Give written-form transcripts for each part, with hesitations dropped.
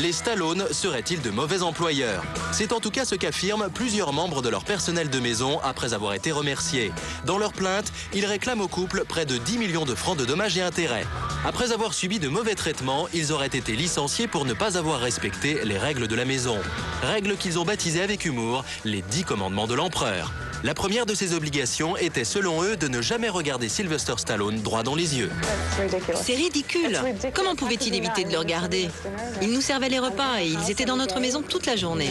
Les Stallone seraient-ils de mauvais employeurs? C'est en tout cas ce qu'affirment plusieurs membres de leur personnel de maison après avoir été remerciés. Dans leur plainte, ils réclament au couple près de 10 millions de francs de dommages et intérêts. Après avoir subi de mauvais traitements, ils auraient été licenciés pour ne pas avoir respecté les règles de la maison. Règles qu'ils ont baptisées avec humour les 10 commandements de l'empereur. La première de ces obligations était, selon eux, de ne jamais regarder Sylvester Stallone droit dans les yeux. C'est ridicule. Comment pouvait-il éviter de le regarder? Ils nous servaient les repas et ils étaient dans notre maison toute la journée.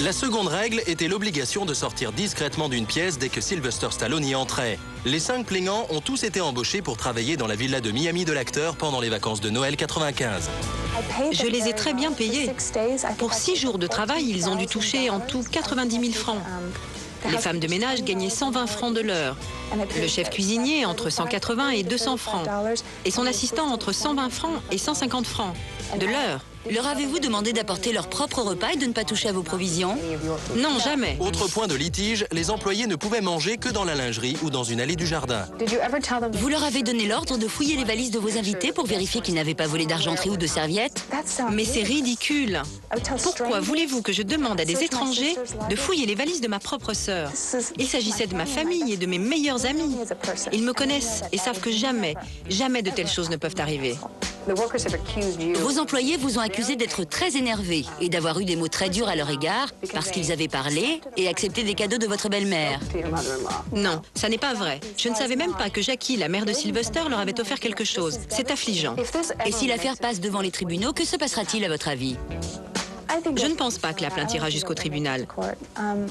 La seconde règle était l'obligation de sortir discrètement d'une pièce dès que Sylvester Stallone y entrait. Les 5 plaignants ont tous été embauchés pour travailler dans la villa de Miami de l'acteur pendant les vacances de Noël 95. Je les ai très bien payés. Pour 6 jours de travail, ils ont dû toucher en tout 90 000 francs. Les femmes de ménage gagnaient 120 francs de l'heure. Le chef cuisinier entre 180 et 200 francs. Et son assistant entre 120 francs et 150 francs de l'heure. Leur avez-vous demandé d'apporter leur propre repas et de ne pas toucher à vos provisions? Non, jamais. Autre point de litige, les employés ne pouvaient manger que dans la lingerie ou dans une allée du jardin. Vous leur avez donné l'ordre de fouiller les valises de vos invités pour vérifier qu'ils n'avaient pas volé d'argenterie ou de serviettes? Mais c'est ridicule. Pourquoi voulez-vous que je demande à des étrangers de fouiller les valises de ma propre sœur? Il s'agissait de ma famille et de mes meilleurs amis. Ils me connaissent et savent que jamais de telles choses ne peuvent arriver. Vos employés vous ont accusé d'être très énervés et d'avoir eu des mots très durs à leur égard parce qu'ils avaient parlé et accepté des cadeaux de votre belle-mère. Non, ça n'est pas vrai. Je ne savais même pas que Jackie, la mère de Sylvester, leur avait offert quelque chose. C'est affligeant. Et si l'affaire passe devant les tribunaux, que se passera-t-il à votre avis? Je ne pense pas que la plainte ira jusqu'au tribunal.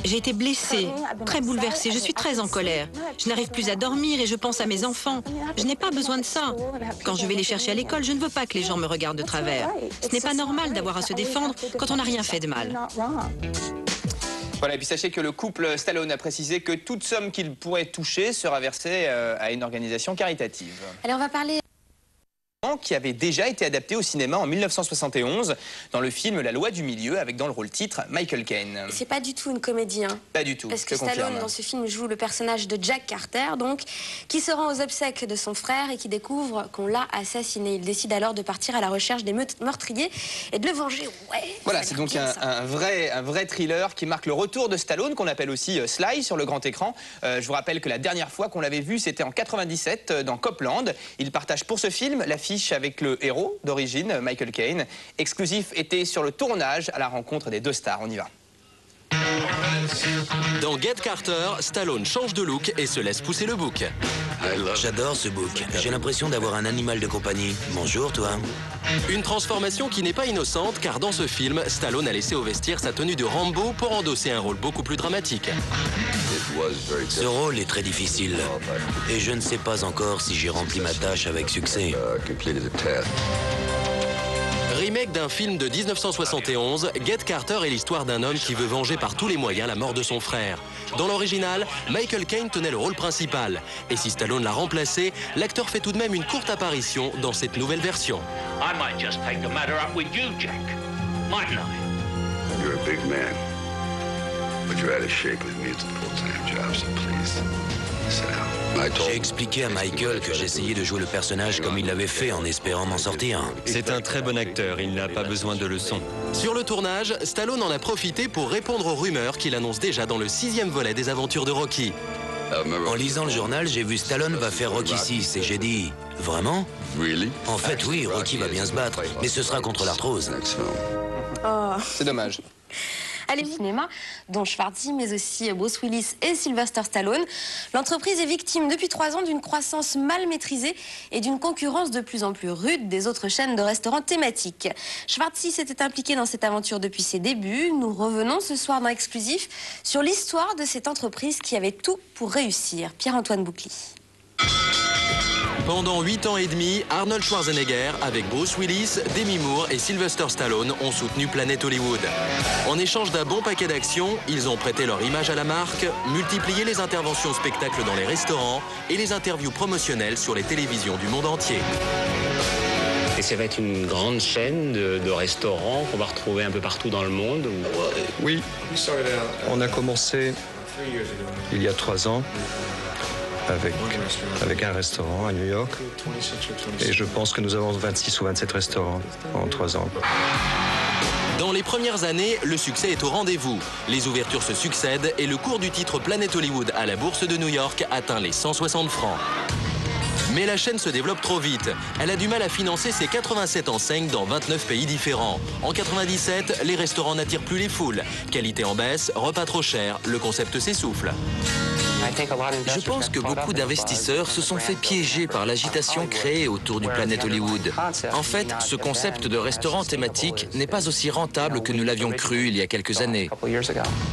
J'ai été blessée, très bouleversée, je suis très en colère. Je n'arrive plus à dormir et je pense à mes enfants. Je n'ai pas besoin de ça. Quand je vais les chercher à l'école, je ne veux pas que les gens me regardent de travers. Ce n'est pas normal d'avoir à se défendre quand on n'a rien fait de mal. Voilà, et puis sachez que le couple Stallone a précisé que toute somme qu'il pourrait toucher sera versée à une organisation caritative. Allez, on va parler... qui avait déjà été adapté au cinéma en 1971 dans le film La Loi du Milieu avec dans le rôle titre Michael Caine. C'est pas du tout une comédie, hein. Pas du tout. Parce que Stallone dans ce film joue le personnage de Jack Carter, donc, qui se rend aux obsèques de son frère et qui découvre qu'on l'a assassiné. Il décide alors de partir à la recherche des meurtriers et de le venger. Ouais. Voilà, c'est donc un vrai thriller qui marque le retour de Stallone, qu'on appelle aussi Sly sur le grand écran. Je vous rappelle que la dernière fois qu'on l'avait vu, c'était en 97 dans Copland. Il partage pour ce film l'affiche avec le héros d'origine, Michael Caine. Exclusif était sur le tournage à la rencontre des deux stars. On y va. Dans Get Carter, Stallone change de look et se laisse pousser le bouc. J'adore ce bouc. J'ai l'impression d'avoir un animal de compagnie. Bonjour, toi. Une transformation qui n'est pas innocente, car dans ce film, Stallone a laissé au vestiaire sa tenue de Rambo pour endosser un rôle beaucoup plus dramatique. Ce rôle est très difficile. Et je ne sais pas encore si j'ai rempli ma tâche avec succès. Remake d'un film de 1971, Get Carter est l'histoire d'un homme qui veut venger par tous les moyens la mort de son frère. Dans l'original, Michael Caine tenait le rôle principal. Et si Stallone l'a remplacé, l'acteur fait tout de même une courte apparition dans cette nouvelle version. I might just take the matter up with you, Jack. Mightn't I? You're a big man, but you're out of shape with me. It's a full-time job, so please, sit down. J'ai expliqué à Michael que j'essayais de jouer le personnage comme il l'avait fait en espérant m'en sortir. C'est un très bon acteur, il n'a pas besoin de leçons. Sur le tournage, Stallone en a profité pour répondre aux rumeurs qu'il annonce déjà dans le 6e volet des aventures de Rocky. En lisant le journal, j'ai vu Stallone va faire Rocky 6 et j'ai dit « Vraiment ?» En fait, oui, Rocky va bien se battre, mais ce sera contre l'arthrose. Oh. C'est dommage. Allez, cinéma, dont Schwarzenegger, mais aussi Bruce Willis et Sylvester Stallone. L'entreprise est victime depuis 3 ans d'une croissance mal maîtrisée et d'une concurrence de plus en plus rude des autres chaînes de restaurants thématiques. Schwarzenegger s'était impliqué dans cette aventure depuis ses débuts. Nous revenons ce soir dans Exclusif sur l'histoire de cette entreprise qui avait tout pour réussir. Pierre-Antoine Boucly. Pendant 8 ans et demi, Arnold Schwarzenegger, avec Bruce Willis, Demi Moore et Sylvester Stallone, ont soutenu Planet Hollywood. En échange d'un bon paquet d'actions, ils ont prêté leur image à la marque, multiplié les interventions spectacles dans les restaurants et les interviews promotionnelles sur les télévisions du monde entier. Et ça va être une grande chaîne de restaurants qu'on va retrouver un peu partout dans le monde. Oui, on a commencé il y a 3 ans. Avec un restaurant à New York. Et je pense que nous avons 26 ou 27 restaurants en 3 ans. Dans les premières années, le succès est au rendez-vous. Les ouvertures se succèdent et le cours du titre Planet Hollywood à la bourse de New York atteint les 160 francs. Mais la chaîne se développe trop vite. Elle a du mal à financer ses 87 enseignes dans 29 pays différents. En 97, les restaurants n'attirent plus les foules. Qualité en baisse, repas trop chers, le concept s'essouffle. Je pense que beaucoup d'investisseurs se sont fait piéger par l'agitation créée autour du Planet Hollywood. En fait, ce concept de restaurant thématique n'est pas aussi rentable que nous l'avions cru il y a quelques années.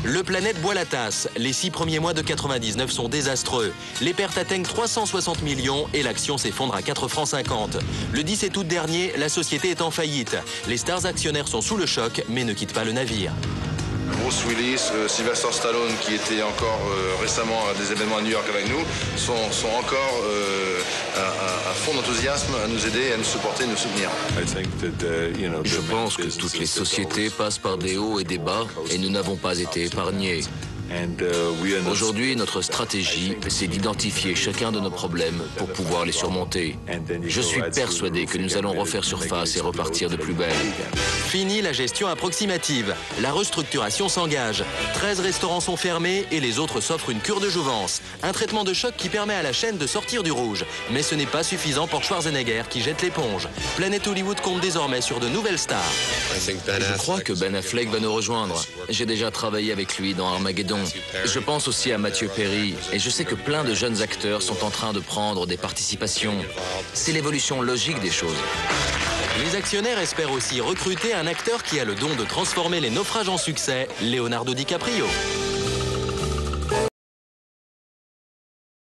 Le Planet boit la tasse. Les 6 premiers mois de 99 sont désastreux. Les pertes atteignent 360 millions et l'action s'effondre à 4,50 francs. Le 17 août dernier, la société est en faillite. Les stars actionnaires sont sous le choc mais ne quittent pas le navire. Bruce Willis, Sylvester Stallone, qui était encore récemment à des événements à New York avec nous, sont encore à fond d'enthousiasme à nous aider, à nous supporter, à nous soutenir. Je pense que toutes les sociétés passent par des hauts et des bas et nous n'avons pas été épargnés. Aujourd'hui, notre stratégie, c'est d'identifier chacun de nos problèmes pour pouvoir les surmonter. Je suis persuadé que nous allons refaire surface et repartir de plus belle. Fini la gestion approximative. La restructuration s'engage. 13 restaurants sont fermés et les autres s'offrent une cure de jouvence. Un traitement de choc qui permet à la chaîne de sortir du rouge. Mais ce n'est pas suffisant pour Schwarzenegger qui jette l'éponge. Planet Hollywood compte désormais sur de nouvelles stars. Je crois que Ben Affleck va nous rejoindre. J'ai déjà travaillé avec lui dans Armageddon. Je pense aussi à Matthew Perry et je sais que plein de jeunes acteurs sont en train de prendre des participations. C'est l'évolution logique des choses. Les actionnaires espèrent aussi recruter un acteur qui a le don de transformer les naufrages en succès, Leonardo DiCaprio.